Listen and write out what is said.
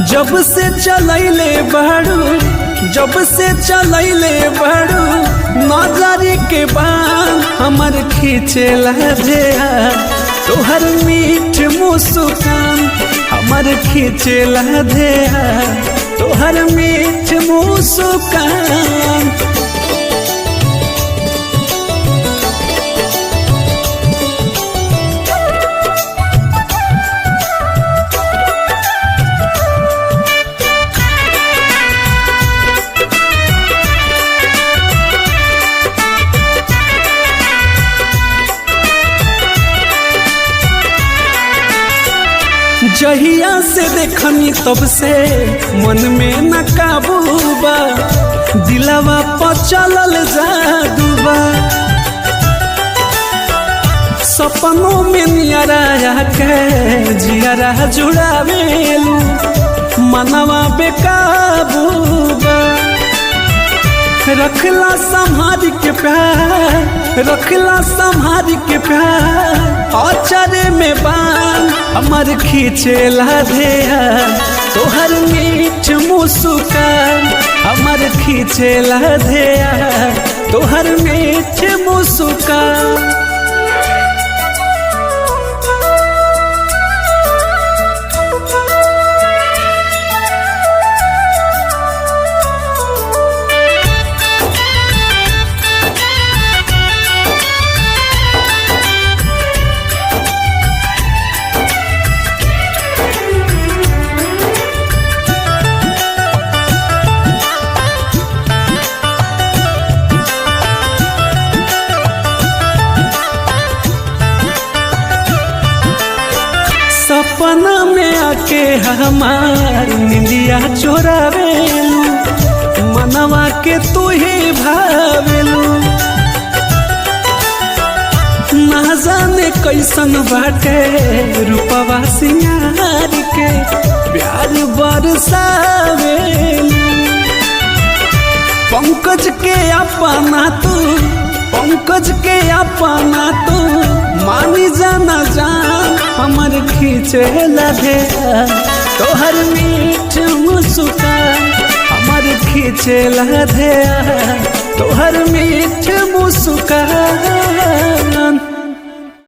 जब से चलैले बाड़ू, जब से चलैले बाड़ू, नजरी के बान हमर खींचेला ध्यान। तोहर मीठ मुस्कान हमर खींचेला ध्यान, तोहर मीठ मुस्कान। जहिया से देखनी तब से मन में न काबू बा, दिलवा पर चलल जादूबा। सपनों में नियरा के जियरा जुड़ावेलू, मनवा बेकाबू बा। रखला संभार के प्यार, रखला संभार के प्यार। अचरे में बान हमर खींचेला ध्यान, तोहर मीठ मुस्कान हमर खींचेला ध्यान, तोहर मीठ मुस्कान। सपना में आके हमार निंदिया चोरावेलू, मनवा के तू ही भावेलू। ना जाने कैसन बाटे रूपवा सिंगार के प्यार बरसावेलू। पंकज के अपना तू, पंकज के अपना तू मानी जाना जान हमर खींचेला ध्यान, तोहर मीठ मुस्कान हमर खींचेला ध्यान, तोहर मीठ मुस्कान।